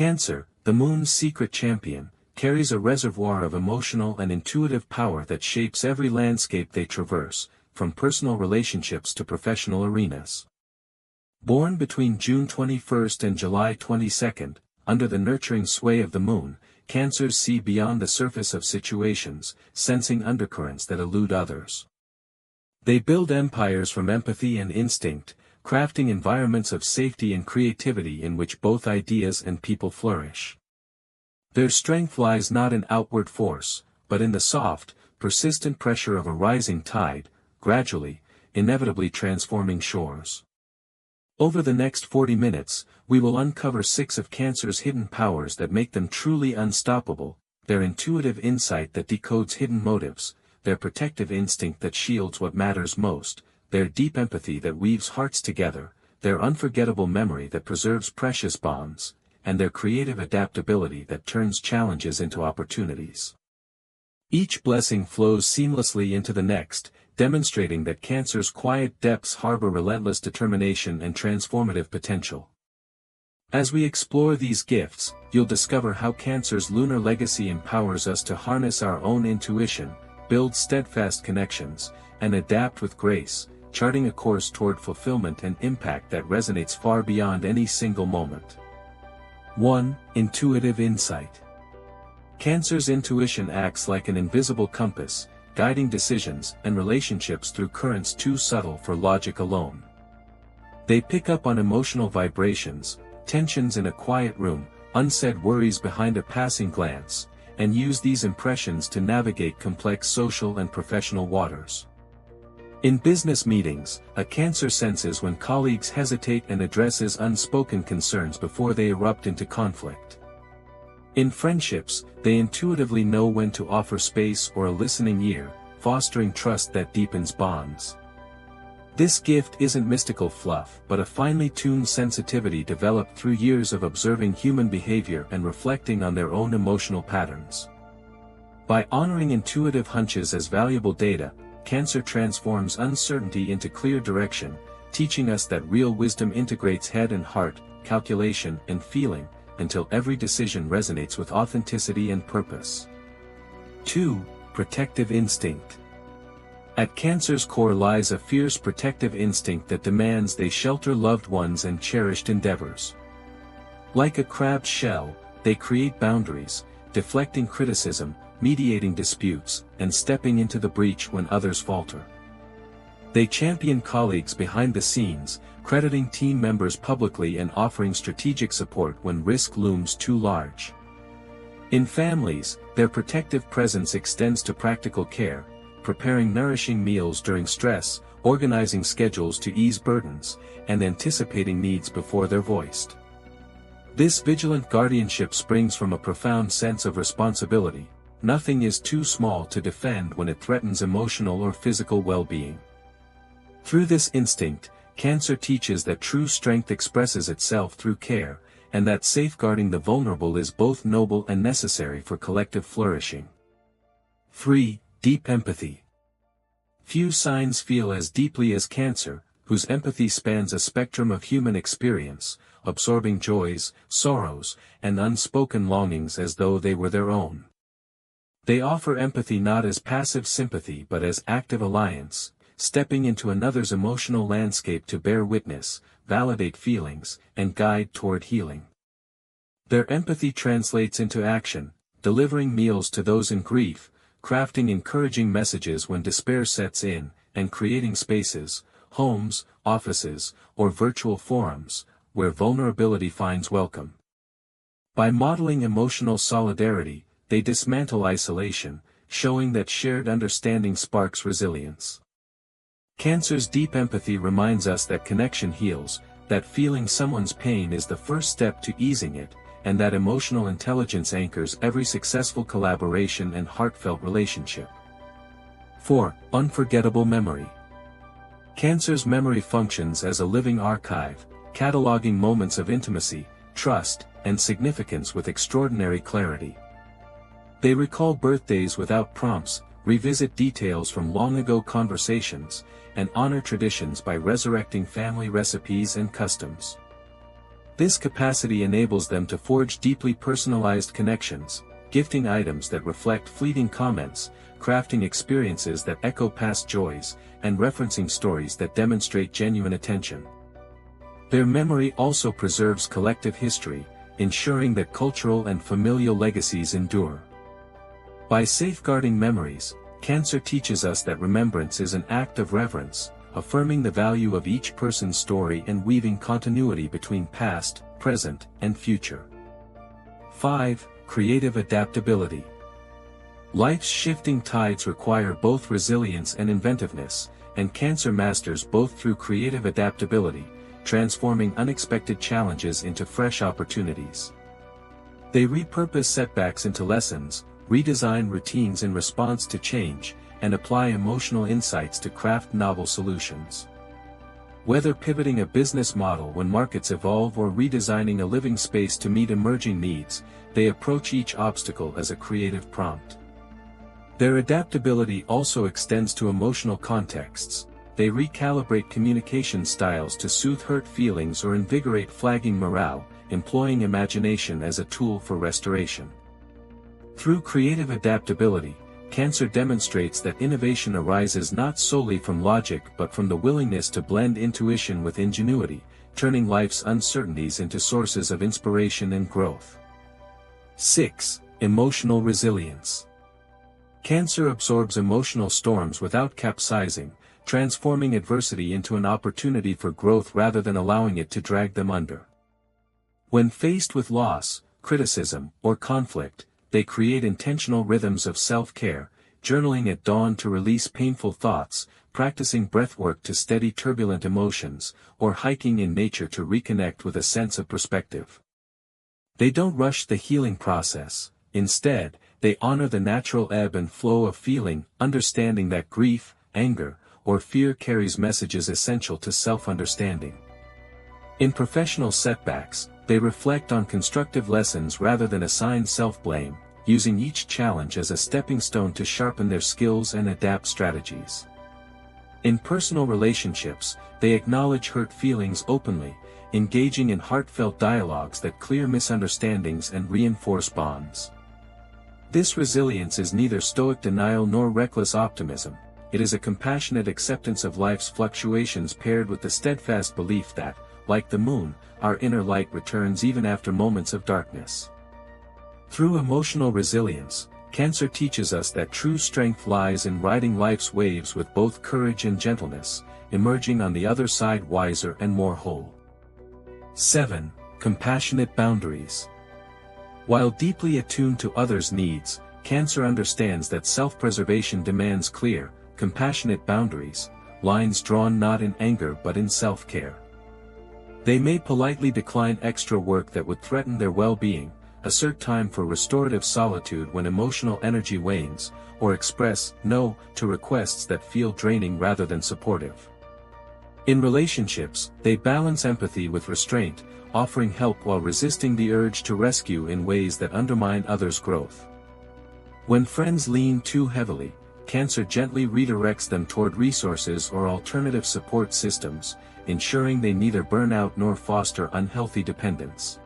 Cancer, the Moon's secret champion, carries a reservoir of emotional and intuitive power that shapes every landscape they traverse, from personal relationships to professional arenas. Born between June 21 and July 22, under the nurturing sway of the Moon, Cancers see beyond the surface of situations, sensing undercurrents that elude others. They build empires from empathy and instinct, crafting environments of safety and creativity in which both ideas and people flourish. Their strength lies not in outward force, but in the soft, persistent pressure of a rising tide, gradually, inevitably transforming shores. Over the next 40 minutes, we will uncover 6 of Cancer's hidden powers that make them truly unstoppable, their intuitive insight that decodes hidden motives, their protective instinct that shields what matters most, their deep empathy that weaves hearts together, their unforgettable memory that preserves precious bonds, and their creative adaptability that turns challenges into opportunities. Each blessing flows seamlessly into the next, demonstrating that Cancer's quiet depths harbor relentless determination and transformative potential. As we explore these gifts, you'll discover how Cancer's lunar legacy empowers us to harness our own intuition, build steadfast connections, and adapt with grace, charting a course toward fulfillment and impact that resonates far beyond any single moment. 1. Intuitive insight. Cancer's intuition acts like an invisible compass, guiding decisions and relationships through currents too subtle for logic alone. They pick up on emotional vibrations, tensions in a quiet room, unsaid worries behind a passing glance, and use these impressions to navigate complex social and professional waters. In business meetings, a Cancer senses when colleagues hesitate and addresses unspoken concerns before they erupt into conflict. In friendships, they intuitively know when to offer space or a listening ear, fostering trust that deepens bonds. This gift isn't mystical fluff but a finely tuned sensitivity developed through years of observing human behavior and reflecting on their own emotional patterns. By honoring intuitive hunches as valuable data, Cancer transforms uncertainty into clear direction, teaching us that real wisdom integrates head and heart, calculation and feeling, until every decision resonates with authenticity and purpose. 2. Protective instinct. At Cancer's core lies a fierce protective instinct that demands they shelter loved ones and cherished endeavors. Like a crabbed shell, they create boundaries, deflecting criticism, mediating disputes, and stepping into the breach when others falter. They champion colleagues behind the scenes, crediting team members publicly and offering strategic support when risk looms too large. In families, their protective presence extends to practical care, preparing nourishing meals during stress, organizing schedules to ease burdens, and anticipating needs before they're voiced. This vigilant guardianship springs from a profound sense of responsibility. Nothing is too small to defend when it threatens emotional or physical well-being. Through this instinct, Cancer teaches that true strength expresses itself through care, and that safeguarding the vulnerable is both noble and necessary for collective flourishing. 3. Deep empathy. Few signs feel as deeply as Cancer, whose empathy spans a spectrum of human experience, absorbing joys, sorrows, and unspoken longings as though they were their own. They offer empathy not as passive sympathy but as active alliance, stepping into another's emotional landscape to bear witness, validate feelings, and guide toward healing. Their empathy translates into action, delivering meals to those in grief, crafting encouraging messages when despair sets in, and creating spaces, homes, offices, or virtual forums, where vulnerability finds welcome. By modeling emotional solidarity, they dismantle isolation, showing that shared understanding sparks resilience. Cancer's deep empathy reminds us that connection heals, that feeling someone's pain is the first step to easing it, and that emotional intelligence anchors every successful collaboration and heartfelt relationship. 4. Unforgettable memory. Cancer's memory functions as a living archive, cataloging moments of intimacy, trust, and significance with extraordinary clarity. They recall birthdays without prompts, revisit details from long-ago conversations, and honor traditions by resurrecting family recipes and customs. This capacity enables them to forge deeply personalized connections, gifting items that reflect fleeting comments, crafting experiences that echo past joys, and referencing stories that demonstrate genuine attention. Their memory also preserves collective history, ensuring that cultural and familial legacies endure. By safeguarding memories, Cancer teaches us that remembrance is an act of reverence, affirming the value of each person's story and weaving continuity between past, present, and future. 5. Creative adaptability. Life's shifting tides require both resilience and inventiveness, and Cancer masters both through creative adaptability, transforming unexpected challenges into fresh opportunities. They repurpose setbacks into lessons, redesign routines in response to change, and apply emotional insights to craft novel solutions. Whether pivoting a business model when markets evolve or redesigning a living space to meet emerging needs, they approach each obstacle as a creative prompt. Their adaptability also extends to emotional contexts. They recalibrate communication styles to soothe hurt feelings or invigorate flagging morale, employing imagination as a tool for restoration. Through creative adaptability, Cancer demonstrates that innovation arises not solely from logic but from the willingness to blend intuition with ingenuity, turning life's uncertainties into sources of inspiration and growth. 6. Emotional resilience. Cancer absorbs emotional storms without capsizing, transforming adversity into an opportunity for growth rather than allowing it to drag them under. When faced with loss, criticism, or conflict, they create intentional rhythms of self-care, journaling at dawn to release painful thoughts, practicing breathwork to steady turbulent emotions, or hiking in nature to reconnect with a sense of perspective. They don't rush the healing process. Instead, they honor the natural ebb and flow of feeling, understanding that grief, anger, or fear carries messages essential to self-understanding. In professional setbacks, they reflect on constructive lessons rather than assign self-blame, using each challenge as a stepping stone to sharpen their skills and adapt strategies. In personal relationships, they acknowledge hurt feelings openly, engaging in heartfelt dialogues that clear misunderstandings and reinforce bonds. This resilience is neither stoic denial nor reckless optimism. It is a compassionate acceptance of life's fluctuations paired with the steadfast belief that, like the moon, our inner light returns even after moments of darkness. Through emotional resilience, Cancer teaches us that true strength lies in riding life's waves with both courage and gentleness, emerging on the other side wiser and more whole. 7. Compassionate boundaries. While deeply attuned to others' needs, Cancer understands that self-preservation demands clear, compassionate boundaries, lines drawn not in anger but in self-care. They may politely decline extra work that would threaten their well-being, assert time for restorative solitude when emotional energy wanes, or express no to requests that feel draining rather than supportive. In relationships, they balance empathy with restraint, offering help while resisting the urge to rescue in ways that undermine others' growth. When friends lean too heavily, Cancer gently redirects them toward resources or alternative support systems, ensuring they neither burn out nor foster unhealthy dependence.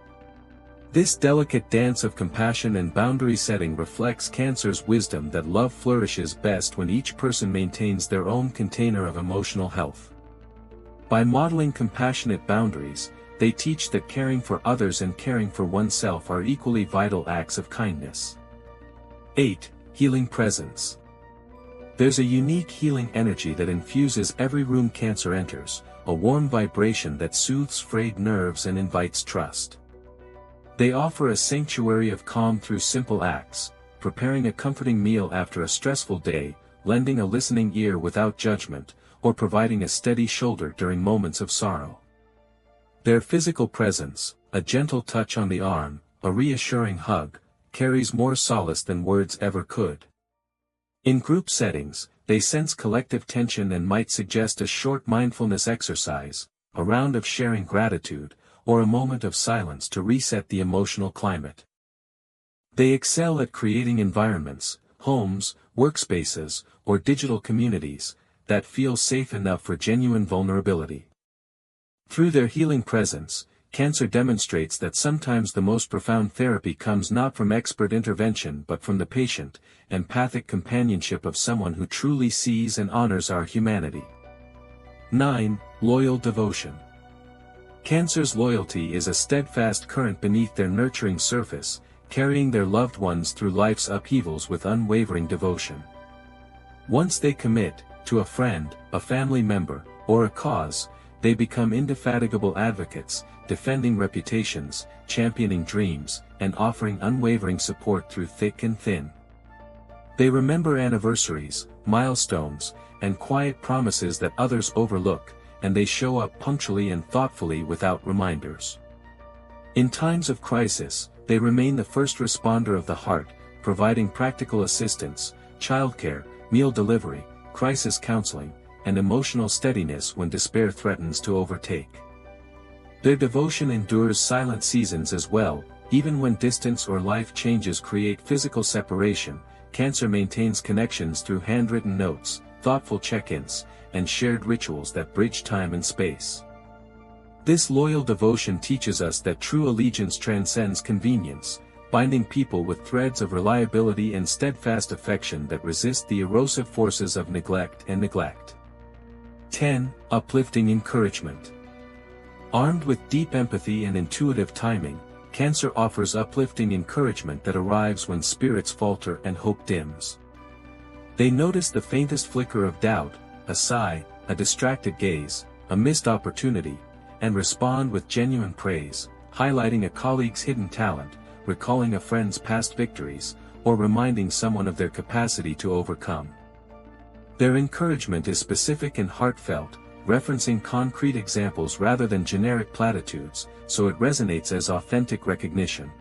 This delicate dance of compassion and boundary setting reflects Cancer's wisdom that love flourishes best when each person maintains their own container of emotional health. By modeling compassionate boundaries, they teach that caring for others and caring for oneself are equally vital acts of kindness. 8. Healing presence. There's a unique healing energy that infuses every room Cancer enters, a warm vibration that soothes frayed nerves and invites trust. They offer a sanctuary of calm through simple acts, preparing a comforting meal after a stressful day, lending a listening ear without judgment, or providing a steady shoulder during moments of sorrow. Their physical presence, a gentle touch on the arm, a reassuring hug, carries more solace than words ever could. In group settings, they sense collective tension and might suggest a short mindfulness exercise, a round of sharing gratitude, or a moment of silence to reset the emotional climate. They excel at creating environments, homes, workspaces, or digital communities, that feel safe enough for genuine vulnerability. Through their healing presence, Cancer demonstrates that sometimes the most profound therapy comes not from expert intervention but from the patient, empathic companionship of someone who truly sees and honors our humanity. 9. Loyal devotion. Cancer's loyalty is a steadfast current beneath their nurturing surface, carrying their loved ones through life's upheavals with unwavering devotion. Once they commit, to a friend, a family member, or a cause, they become indefatigable advocates, defending reputations, championing dreams, and offering unwavering support through thick and thin. They remember anniversaries, milestones, and quiet promises that others overlook, and they show up punctually and thoughtfully without reminders. In times of crisis, they remain the first responder of the heart, providing practical assistance, childcare, meal delivery, crisis counseling, and emotional steadiness when despair threatens to overtake. Their devotion endures silent seasons as well, even when distance or life changes create physical separation. Cancer maintains connections through handwritten notes, thoughtful check-ins, and shared rituals that bridge time and space. This loyal devotion teaches us that true allegiance transcends convenience, binding people with threads of reliability and steadfast affection that resist the erosive forces of neglect. 10. Uplifting encouragement. Armed with deep empathy and intuitive timing, Cancer offers uplifting encouragement that arrives when spirits falter and hope dims. They notice the faintest flicker of doubt, a sigh, a distracted gaze, a missed opportunity, and respond with genuine praise, highlighting a colleague's hidden talent, recalling a friend's past victories, or reminding someone of their capacity to overcome. Their encouragement is specific and heartfelt, referencing concrete examples rather than generic platitudes, so it resonates as authentic recognition.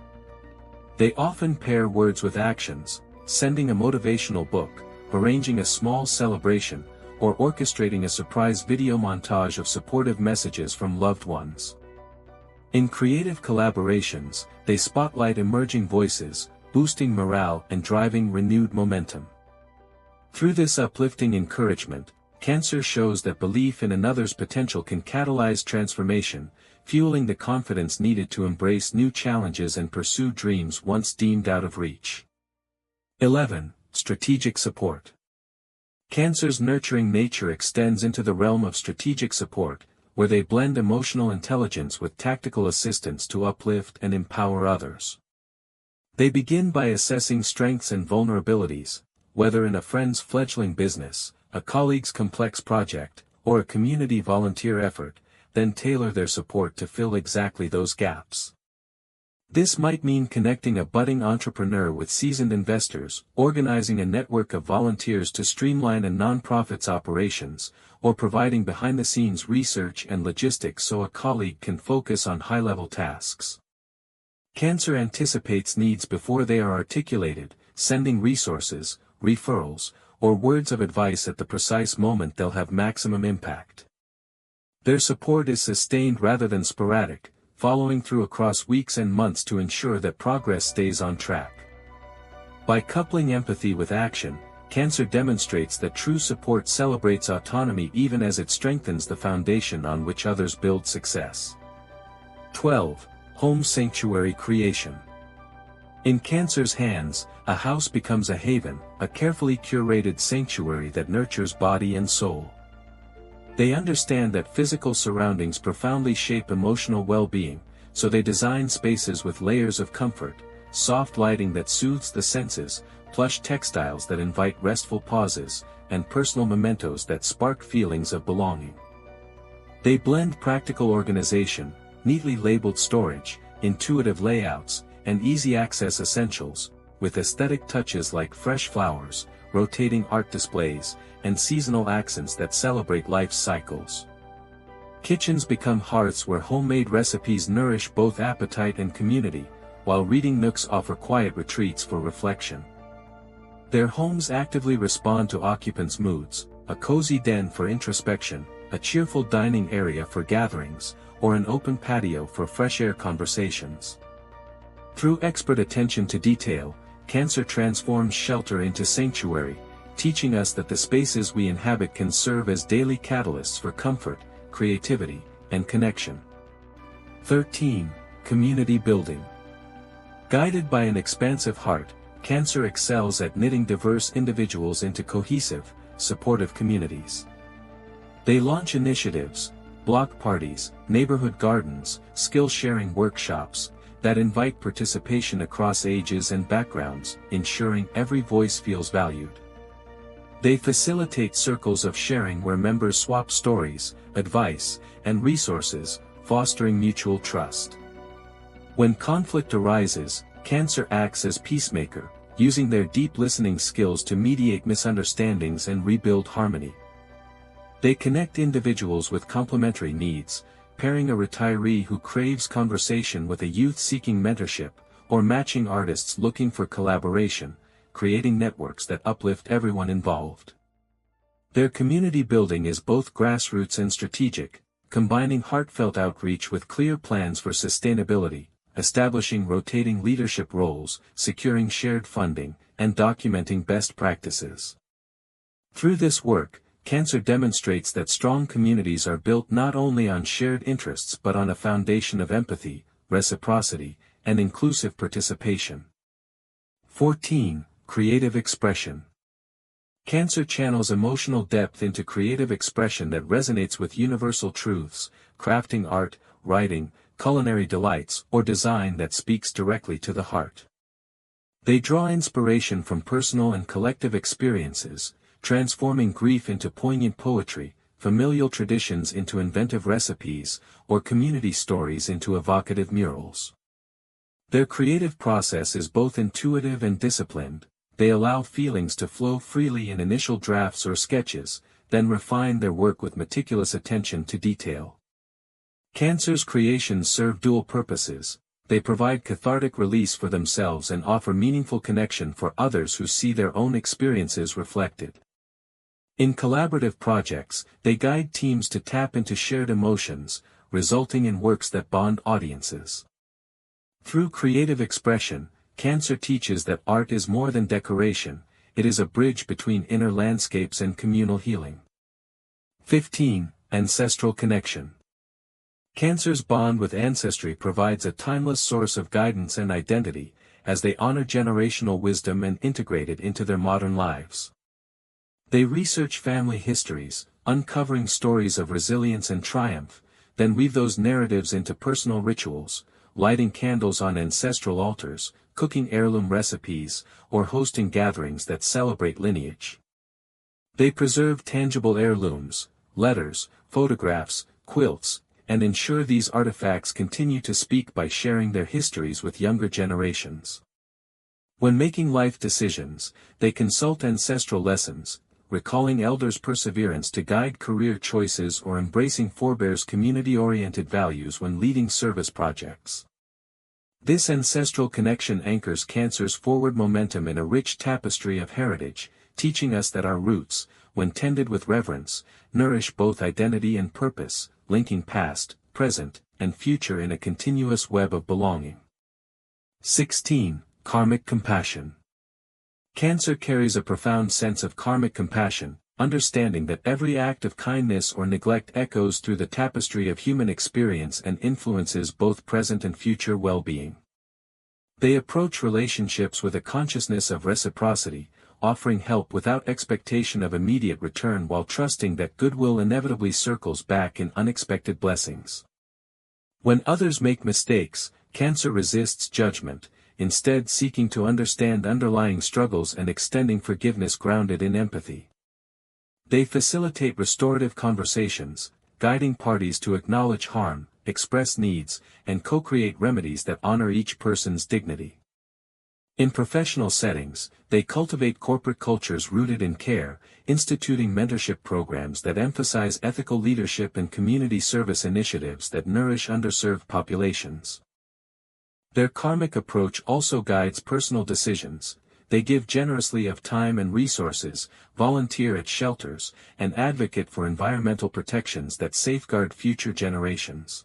They often pair words with actions, sending a motivational book, arranging a small celebration, or orchestrating a surprise video montage of supportive messages from loved ones. In creative collaborations, they spotlight emerging voices, boosting morale and driving renewed momentum. Through this uplifting encouragement, Cancer shows that belief in another's potential can catalyze transformation, fueling the confidence needed to embrace new challenges and pursue dreams once deemed out of reach. 11. Strategic support. Cancer's nurturing nature extends into the realm of strategic support, where they blend emotional intelligence with tactical assistance to uplift and empower others. They begin by assessing strengths and vulnerabilities, whether in a friend's fledgling business, a colleague's complex project, or a community volunteer effort, then tailor their support to fill exactly those gaps. This might mean connecting a budding entrepreneur with seasoned investors, organizing a network of volunteers to streamline a nonprofit's operations, or providing behind-the-scenes research and logistics so a colleague can focus on high-level tasks. Cancer anticipates needs before they are articulated, sending resources, referrals, or words of advice at the precise moment they'll have maximum impact. Their support is sustained rather than sporadic, following through across weeks and months to ensure that progress stays on track. By coupling empathy with action, Cancer demonstrates that true support celebrates autonomy even as it strengthens the foundation on which others build success. 12. Home sanctuary creation. In Cancer's hands, a house becomes a haven, a carefully curated sanctuary that nurtures body and soul. They understand that physical surroundings profoundly shape emotional well-being, so they design spaces with layers of comfort, soft lighting that soothes the senses, plush textiles that invite restful pauses, and personal mementos that spark feelings of belonging. They blend practical organization, neatly labeled storage, intuitive layouts, and easy-access essentials, with aesthetic touches like fresh flowers, rotating art displays, and seasonal accents that celebrate life's cycles. Kitchens become hearths where homemade recipes nourish both appetite and community, while reading nooks offer quiet retreats for reflection. Their homes actively respond to occupants' moods, a cozy den for introspection, a cheerful dining area for gatherings, or an open patio for fresh-air conversations. Through expert attention to detail, Cancer transforms shelter into sanctuary, teaching us that the spaces we inhabit can serve as daily catalysts for comfort, creativity, and connection. 13. Community building. Guided by an expansive heart, Cancer excels at knitting diverse individuals into cohesive, supportive communities. They launch initiatives, block parties, neighborhood gardens, skill-sharing workshops, that invite participation across ages and backgrounds, ensuring every voice feels valued. They facilitate circles of sharing where members swap stories, advice, and resources, fostering mutual trust. When conflict arises, Cancer acts as peacemaker, using their deep listening skills to mediate misunderstandings and rebuild harmony. They connect individuals with complementary needs, pairing a retiree who craves conversation with a youth seeking mentorship, or matching artists looking for collaboration, creating networks that uplift everyone involved. Their community building is both grassroots and strategic, combining heartfelt outreach with clear plans for sustainability, establishing rotating leadership roles, securing shared funding, and documenting best practices. Through this work, Cancer demonstrates that strong communities are built not only on shared interests but on a foundation of empathy, reciprocity, and inclusive participation. 14. Creative expression. Cancer channels emotional depth into creative expression that resonates with universal truths, crafting art, writing, culinary delights, or design that speaks directly to the heart. They draw inspiration from personal and collective experiences, transforming grief into poignant poetry, familial traditions into inventive recipes, or community stories into evocative murals. Their creative process is both intuitive and disciplined. They allow feelings to flow freely in initial drafts or sketches, then refine their work with meticulous attention to detail. Cancer's creations serve dual purposes. They provide cathartic release for themselves and offer meaningful connection for others who see their own experiences reflected. In collaborative projects, they guide teams to tap into shared emotions, resulting in works that bond audiences. Through creative expression, Cancer teaches that art is more than decoration, it is a bridge between inner landscapes and communal healing. 15. Ancestral connection. Cancer's bond with ancestry provides a timeless source of guidance and identity, as they honor generational wisdom and integrate it into their modern lives. They research family histories, uncovering stories of resilience and triumph, then weave those narratives into personal rituals, lighting candles on ancestral altars, cooking heirloom recipes, or hosting gatherings that celebrate lineage. They preserve tangible heirlooms, letters, photographs, quilts, and ensure these artifacts continue to speak by sharing their histories with younger generations. When making life decisions, they consult ancestral lessons, recalling elders' perseverance to guide career choices or embracing forebears' community-oriented values when leading service projects. This ancestral connection anchors Cancer's forward momentum in a rich tapestry of heritage, teaching us that our roots, when tended with reverence, nourish both identity and purpose, linking past, present, and future in a continuous web of belonging. 16. Karmic compassion. Cancer carries a profound sense of karmic compassion, understanding that every act of kindness or neglect echoes through the tapestry of human experience and influences both present and future well-being. They approach relationships with a consciousness of reciprocity, offering help without expectation of immediate return while trusting that goodwill inevitably circles back in unexpected blessings. When others make mistakes, Cancer resists judgment, instead seeking to understand underlying struggles and extending forgiveness grounded in empathy. They facilitate restorative conversations, guiding parties to acknowledge harm, express needs, and co-create remedies that honor each person's dignity. In professional settings, they cultivate corporate cultures rooted in care, instituting mentorship programs that emphasize ethical leadership and community service initiatives that nourish underserved populations. Their karmic approach also guides personal decisions. They give generously of time and resources, volunteer at shelters, and advocate for environmental protections that safeguard future generations.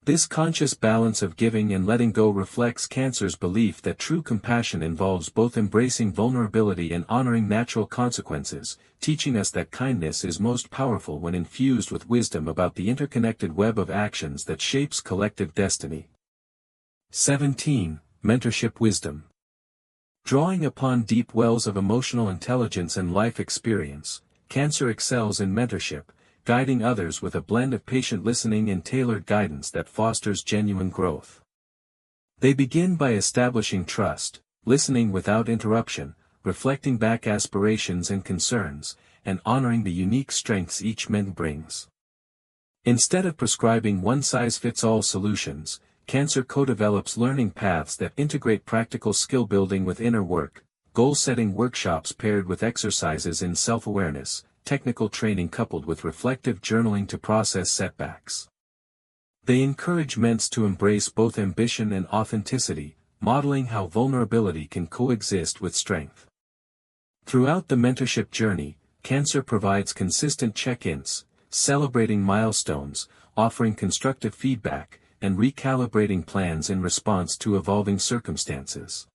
This conscious balance of giving and letting go reflects Cancer's belief that true compassion involves both embracing vulnerability and honoring natural consequences, teaching us that kindness is most powerful when infused with wisdom about the interconnected web of actions that shapes collective destiny. 17. Mentorship Wisdom. Drawing upon deep wells of emotional intelligence and life experience, Cancer excels in mentorship, guiding others with a blend of patient listening and tailored guidance that fosters genuine growth. They begin by establishing trust, listening without interruption, reflecting back aspirations and concerns, and honoring the unique strengths each mentor brings. Instead of prescribing one-size-fits-all solutions, Cancer co-develops learning paths that integrate practical skill building with inner work, goal-setting workshops paired with exercises in self-awareness, technical training coupled with reflective journaling to process setbacks. They encourage mentors to embrace both ambition and authenticity, modeling how vulnerability can coexist with strength. Throughout the mentorship journey, Cancer provides consistent check-ins, celebrating milestones, offering constructive feedback, and recalibrating plans in response to evolving circumstances.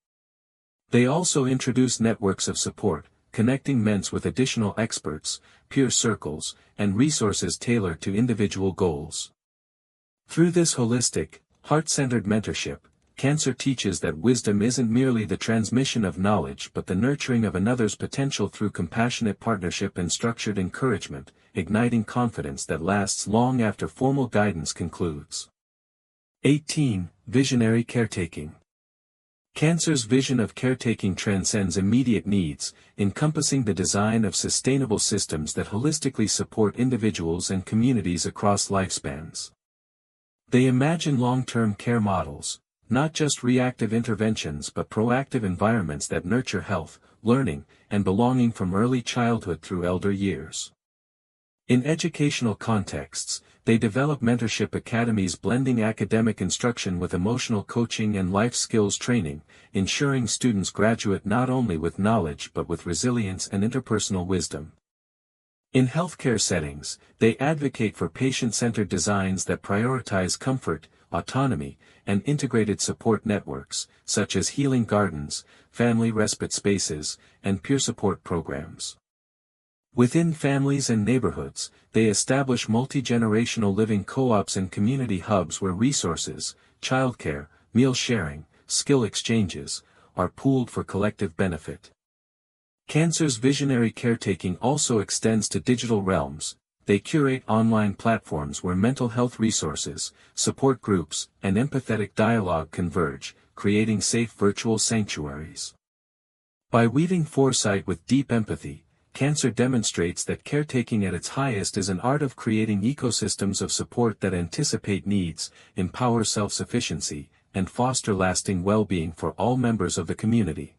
They also introduce networks of support, connecting mentors with additional experts, peer circles, and resources tailored to individual goals. Through this holistic, heart-centered mentorship, Cancer teaches that wisdom isn't merely the transmission of knowledge but the nurturing of another's potential through compassionate partnership and structured encouragement, igniting confidence that lasts long after formal guidance concludes. 18. Visionary Caretaking. Cancer's vision of caretaking transcends immediate needs, encompassing the design of sustainable systems that holistically support individuals and communities across lifespans. They imagine long-term care models, not just reactive interventions but proactive environments that nurture health, learning, and belonging from early childhood through elder years. In educational contexts, they develop mentorship academies blending academic instruction with emotional coaching and life skills training, ensuring students graduate not only with knowledge but with resilience and interpersonal wisdom. In healthcare settings, they advocate for patient-centered designs that prioritize comfort, autonomy, and integrated support networks, such as healing gardens, family respite spaces, and peer support programs. Within families and neighborhoods, they establish multi-generational living co-ops and community hubs where resources, childcare, meal sharing, skill exchanges, are pooled for collective benefit. Cancer's visionary caretaking also extends to digital realms. They curate online platforms where mental health resources, support groups, and empathetic dialogue converge, creating safe virtual sanctuaries. By weaving foresight with deep empathy, Cancer demonstrates that caretaking at its highest is an art of creating ecosystems of support that anticipate needs, empower self-sufficiency, and foster lasting well-being for all members of the community.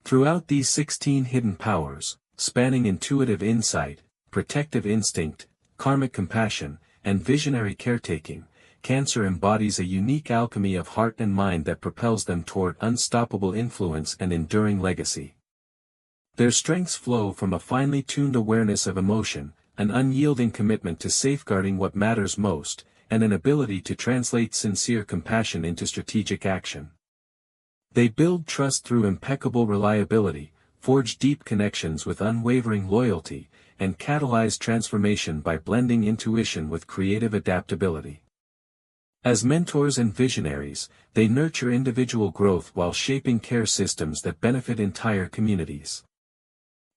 Throughout these 16 hidden powers, spanning intuitive insight, protective instinct, karmic compassion, and visionary caretaking, Cancer embodies a unique alchemy of heart and mind that propels them toward unstoppable influence and enduring legacy. Their strengths flow from a finely tuned awareness of emotion, an unyielding commitment to safeguarding what matters most, and an ability to translate sincere compassion into strategic action. They build trust through impeccable reliability, forge deep connections with unwavering loyalty, and catalyze transformation by blending intuition with creative adaptability. As mentors and visionaries, they nurture individual growth while shaping care systems that benefit entire communities.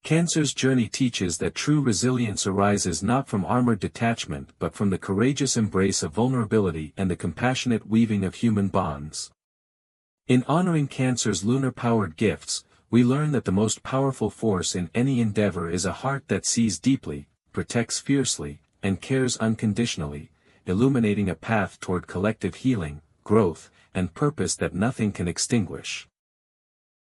Cancer's journey teaches that true resilience arises not from armored detachment but from the courageous embrace of vulnerability and the compassionate weaving of human bonds. In honoring Cancer's lunar-powered gifts, we learn that the most powerful force in any endeavor is a heart that sees deeply, protects fiercely, and cares unconditionally, illuminating a path toward collective healing, growth, and purpose that nothing can extinguish.